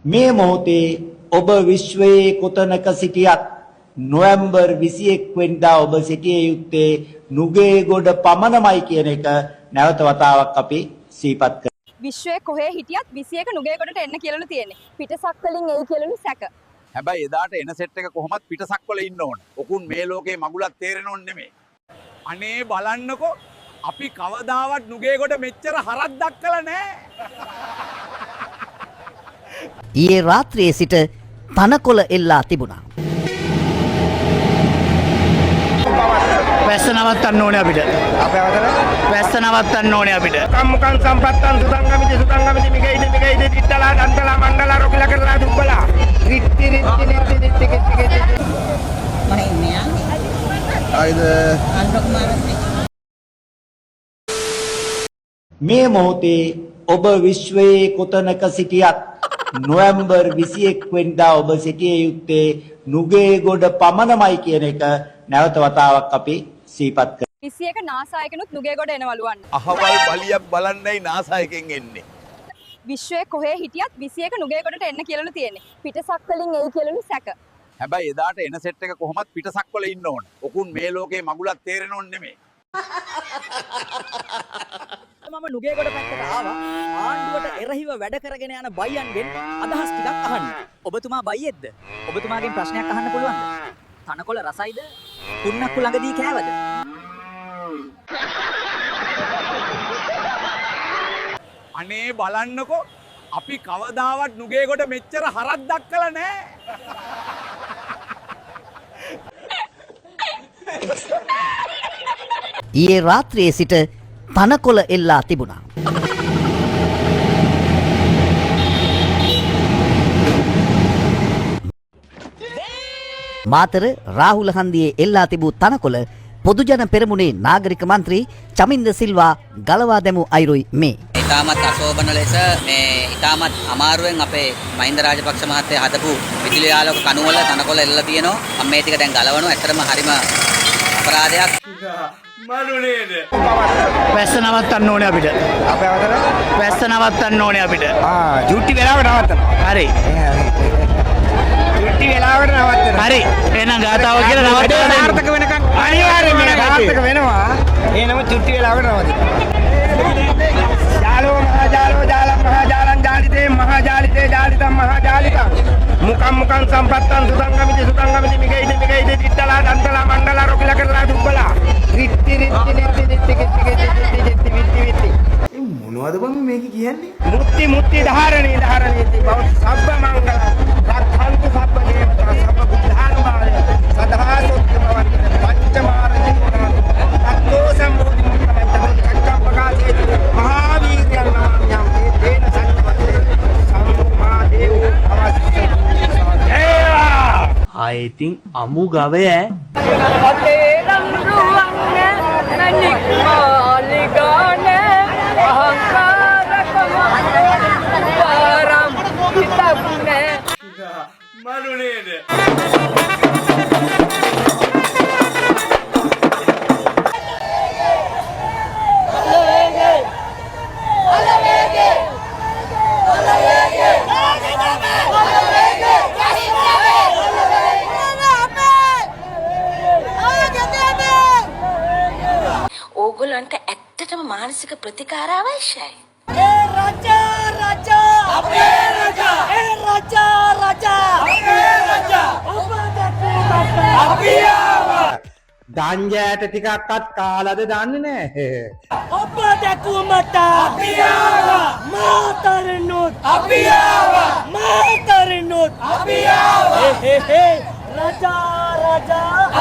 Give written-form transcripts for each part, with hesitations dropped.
මේ මොහොතේ ඔබ විශ්වයේ කොතනක සිටියත් නොවැම්බර් 21 වෙනිදා ඔබ සිටිය යුත්තේ නුගේගොඩ පමණමයි කියන එක නැවත වතාවක් අපි සිහිපත් කරමු. විශ්වයේ කොහේ හිටියත් 21 නුගේගොඩට එන්න කියලාලු තියෙන්නේ. පිටසක් වලින් එයි කියලාලු සැක. හැබැයි එදාට එන සෙට් එක කොහොමත් පිටසක් වල ඉන්න ඕන. ඔකුන් මේ ලෝකේ මගුලක් තේරෙන්න ඕනේ නෙමෙයි. අනේ බලන්නකෝ අපි කවදාවත් නුගේගොඩ මෙච්චර හරක් දක්කලා නැහැ. ඊයේ රාත්‍රියේ සිට තනකොළ එල්ලා තිබුණා. වැස්ස නවත්තන්න ඕනේ අපිට. අපේ අවතර වැස්ස නවත්තන්න ඕනේ අපිට. කම්මුකන් සම්පත්තන් සුතංගමිති මිගයිද දිත්තලා දන්තලා මණ්ඩලා රොකිලා කරලා දුබ්බලා රිට්ටි මේ මොහොතේ ඔබ විශ්වයේ කොතනක සිටියත් නොවැම්බර් 21 වෙනිදා ඔබ සිටිය යුත්තේ නුගේගොඩ පමණමයි කියන එක නැවත වතාවක් අපි සිහිපත් කරමු. 21 නාසායකනුත් නුගේගොඩ එනවලු වන්න. අහවල් බලියක් බලන්නයි නාසායකෙන් එන්නේ. විශ්වයේ කොහේ හිටියත් 21 නුගේගොඩට එන්න කියලාලු තියෙන්නේ. පිටසක් වලින් එයි කියලාලු සැක. හැබැයි එදාට එන සෙට් එක කොහොමත් පිටසක් වල ඉන්න ඕන. ඔකුන් මේ ලෝකේ මගුලක් තේරෙන්න ඕනේ නෙමෙයි. මම නුගේගොඩ පැත්තට ආවා. ආණ්ඩුවට එරහිව වැඩ කරගෙන යන බයියන්ගෙන් අදහස් ටිකක් අහන්න. ඔබතුමා බයියෙක්ද? ඔබතුමාගෙන් ප්‍රශ්නයක් අහන්න පුළුවන්ද? තනකොළ රසයිද? කුන්නක්කු ළඟදී කෑවද? අනේ බලන්නකෝ අපි කවදාවත් නුගේගොඩ මෙච්චර හරක් දක්කලා නැහැ. ඊයේ රාත්‍රියේ සිට තනකොළ එල්ලා තිබුණා. මාතර රාහුල හන්දියේ එල්ලා තිබූ තනකොළ පොදුජන පෙරමුණේ නාගරික මන්ත්‍රී චමින්ද සිල්වා ගලවා දැමූ අයුරුයි මේ. ඉතාමත් අශෝභන ලෙස මේ ඉතාමත් අමාරුවෙන් අපේ මහින්ද රාජපක්ෂ මහත්තයා හදපු විදුලි ආලෝක කණුවල තනකොළ එල්ලලා තියෙනවා. මම මේ ටික දැන් ගලවනවා. ඇත්තටම හරිම අපරාධයක්. මනුනේද වැස්ස නවත්තන්න ඕනේ අපිට. අපේ අවතර වැස්ස නවත්තන්න ඕනේ අපිට. ජුට්ටි වෙලාවට නවත්තන. හරි. ජුට්ටි වෙලාවට නවත්තන. හරි. එහෙනම් ගාතාව කියලා නවත්තන්න. සාර්ථක වෙනකන් අනිවාර්යයෙන්ම සාර්ථක වෙනවා. එහෙනම් ජුට්ටි වෙලාවට නවත්තන. ජාලෝ මහා ජාලෝ ජාලම් මහා ජාලං ජාලිතේ මහා ජාලිතේ ජාලිතම් මහා ජාලිතම් මුකම් සම්පත්තන් සුතංගමිති මිගයිද දිත්තලා දන්තලා මණ්ඩලා රොකිලා කරලා දුබ්බලා රිට්ටි මොනවද බං මේක කියන්නේ? මුත්ති ධාරණී බව සබ්බ මංගල රක්ඛන්තු සබ්බ දේවතා සබ්බ බුද්ධානුභාවය සදා සොත්ති භවන්ති පංචමාරති තත්තෝ සම්බෝධි මුත්තමන්ත කච්චප්පකාසේ මහාවීර්යං නමඤ්ඤං තේන සංවත්තේ සම්මා දේවෝ අවස්සේ ආයේ ඉතින් අමු ගවය ඈ. අපේ නම් රුවන්නේ නනික් මාලිගානේ අහංකාරකම වරම් හිතන්නේ මනුනේද ඕගොල්ලන්ට ඇත්තටම මානසික ප්‍රතිකාර අවශ්‍යයි. ඒ රජා අපේ රජා ඒ රජා අපේ රජා අපි ආවා දංජයට ටිකක්වත් කාලාද දන්නේ නැහැ. ඔබ දැකුමට අපි ආවා මාතරිනුත් අපි ආවා මාතරිනුත් අපි ආවා රජා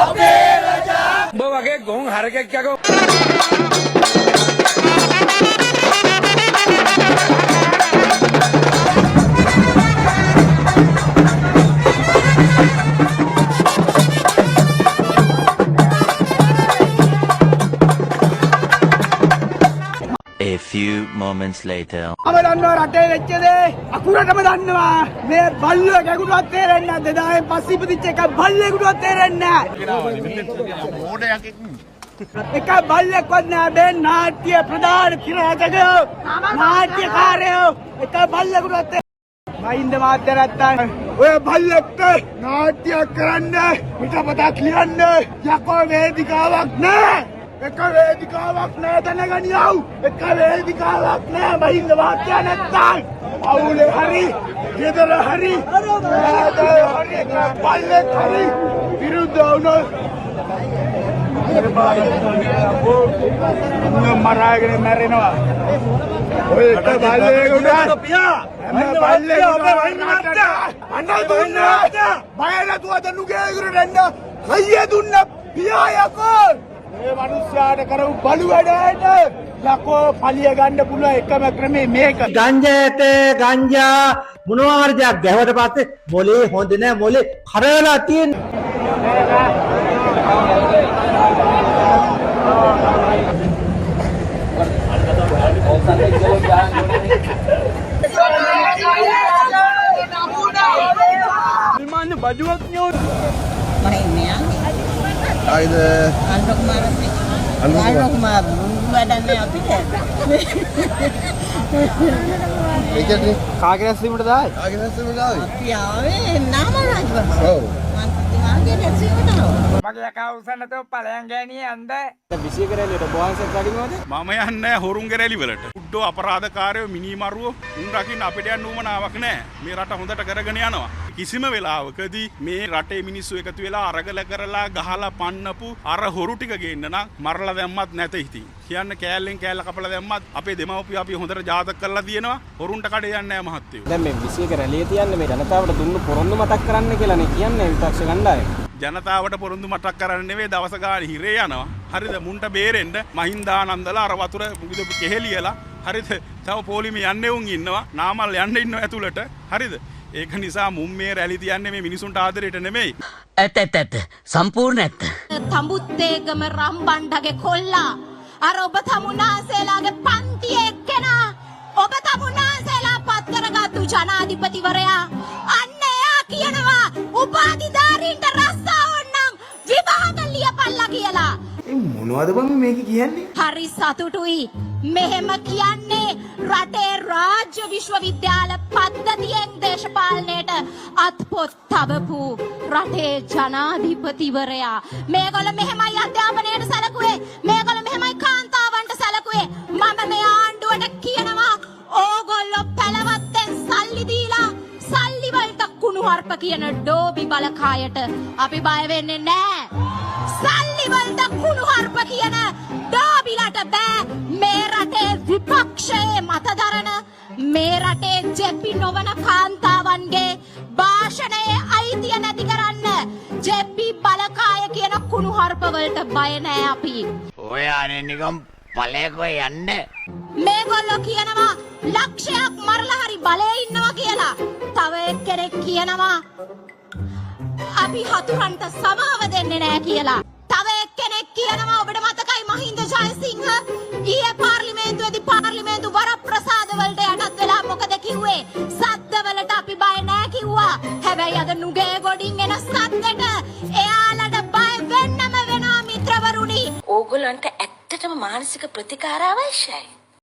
අපේ රජා ඔබ වගේ ගොන් හරකෙක් යකෝ A few moments later. අප දන්නවා රටේ වෙච්ච දේ අකුරටම දන්නවා. මේ බල්ලෝ ගැගුණුවත් තේරෙන්නේ නැහැ. 2000 පස්සේ ඉපදිච්ච එක බල්ලෙකුටවත් තේරෙන්නේ නැහැ. එක බල්ලෙක්වත් නෑ මේ නාට්‍ය ප්‍රධාන තිරාජකයෝ නාට්‍යකාරයෝ එක බල්ලෙකුටවත් මහින්ද මාත්‍ය නැත්තම් ඔය බල්ලෙක්ට නාට්‍යයක් කරන්න පිටපතක් ලියන්න යකෝ වේදිකාවක් නැහැ. එක වේදිකාවක් නැහැ දැනගනියව්. එක වේදිකාවක් නැහැ මහින්ද මාත්‍ය නැත්තම්. අවුලේ හරි ගෙදර හරි හරි බල්ලෙක් හරි විරුද්ධ වුණොත් මරාගෙන මැරෙනවා. ඔය එක බල්ලෙකුට අන්න දුන්නා බය නැතුවද නුගේගුරට එන්න කයිය දුන්න පියා යකෝ. මේ මිනිස්යාට කරපු බලු වැඩට යකෝ පලිය ගන්න පුළුවන් එකම ක්‍රමේ මේක. ගංජාට ගංජා මොනවා හරි දෙයක් ගැහුවට පස්සේ මොලේ හොඳ නැහැ මොලේ කරවලා තියෙන. විමාන බජුවක් නියෝ කාගේ රැස්වීමට දායි? කාගේ රැස්වීමට දායි? අපි ආවේ නාමරාජ වහන්සේ. ඔව්. මන්ත්‍රීතුමාගේ රැස්වීමට ආවා. මගේ අකා උසන්නතෝ ඵලයන් ගෑණියේ අන්ද 21 රැලියට බෝවන්සෙක් වැඩිමවද? මම යන්නේ හොරුන්ගේ රැලි වලට. උඩෝ අපරාධකාරයෝ මිනිමරුවෝ උන් රකින්න අපිට යන්න උවමනාවක් නැහැ. මේ රට හොඳට කරගෙන යනවා. කිසිම වෙලාවකදී මේ රටේ මිනිස්සු එකතු වෙලා අරගල කරලා ගහලා පන්නපු අර හොරු ටික ගේන්න නම් මරලා දැම්මත් නැත ඉතින්. කියන්න කෑල්ලෙන් කෑල්ල කපලා දැම්මත් අපේ දෙමව්පියෝ අපි හොඳට ජාතක කරලා තියෙනවා. හොරුන්ට කඩේ යන්නේ නැහැ මහත්තයෝ. දැන් මේ 21 රැළිය තියන්නේ මේ ජනතාවට දුන්නු පොරොන්දු මතක් කරන්න කියලානේ කියන්නේ විපක්ෂ ගණ්ඩායම. ජනතාවට පොරොන්දු මතක් කරන්න නෙවෙයි දවස ගානේ හිරේ යනවා. හරිද? මුන්ට බේරෙන්න මහින්දානන්දලා අර වතුර මුගිද කෙහෙලියලා හරිද? තව පොලිමේ යන්නේ උන් ඉන්නවා. නාමල් යන්න ඉන්නවා ඇතුළට. හරිද? ඒක නිසා මුන් මේ රැලි තියන්නේ මේ මිනිසුන්ට ආදරයට නෙමෙයි. ඇත්ත සම්පූර්ණ ඇත්ත. තඹුත්තේගම රම්බණ්ඩගේ කොල්ලා අර ඔබ තමුන්නාන්සේලාගේ පන්තියේ එක්කෙනා ඔබ තමුන්නාන්සේලා පත් කරගත්තු ජනාධිපතිවරයා අන්න එයා කියනවා උපාධිධාරීන්ට රස්සා ඕන්නම් විභාග ලියපල්ලා කියලා. මොනවද බං මේක කියන්නේ? හරි සතුටුයි. මෙහෙම කියන්නේ රටේ රාජ්‍ය විශ්වවිද්‍යාල පද්ධතියෙන් දේශපාලනයට අත්පොත් තබපු රටේ ජනාධිපතිවරයා. මේගොල්ල මෙහෙමයි අධ්‍යාපනයට සැලකුවේ. මේගොල්ල මෙහෙමයි කාන්තාවන්ට සැලකුවේ. මම මේ ආණ්ඩුවට කියනවා ඕගොල්ලෝ පළවත්තෙන් සල්ලි දීලා සල්ලි වලට කුණුහරුප කියන ඩෝබි බලකායට අපි බය වෙන්නේ නැහැ. සල්ලි වලට කුණුහරුප කියන ඩෝබිලට බෑ මේ රටේ විපක්ෂයේ මතදරන මේ රටේ ජෙපි නොවන කාන්තාවන්ගේ භාෂණයේ අයිතිය නැති කරන්න ජෙපි බලකාය කියන කුණුහරුප වලට බය නෑ අපි. ඔයානේ නිකම් පළයකෝ යන්න. මේගොල්ලෝ කියනවා ලක්ෂයක් මරලා හරි බලේ ඉන්නවා කියලා. තව එක්කෙනෙක් කියනවා අපි හතුරන්ට සමාව දෙන්නේ නෑ කියලා. තව එක්කෙනෙක් කියනවා ඔබට මතකයි මහින්ද ජයසිංහ ඊයේ පාර්ලිමේන්තුවේදී පාර්ලිමේන්තු වරප්‍රසාද වලට යටත් වෙලා මොකද කිව්වේ? සද්ද වලට අපි බය නෑ කිව්වා. හැබැයි අද නුගේ ගොඩින් එන සද්දට එයාලට බය වෙන්නම වෙනවා මිත්‍රවරුනි. ඕගොල්ලන්ට ඇත්තටම මානසික ප්‍රතිකාර අවශ්‍යයි.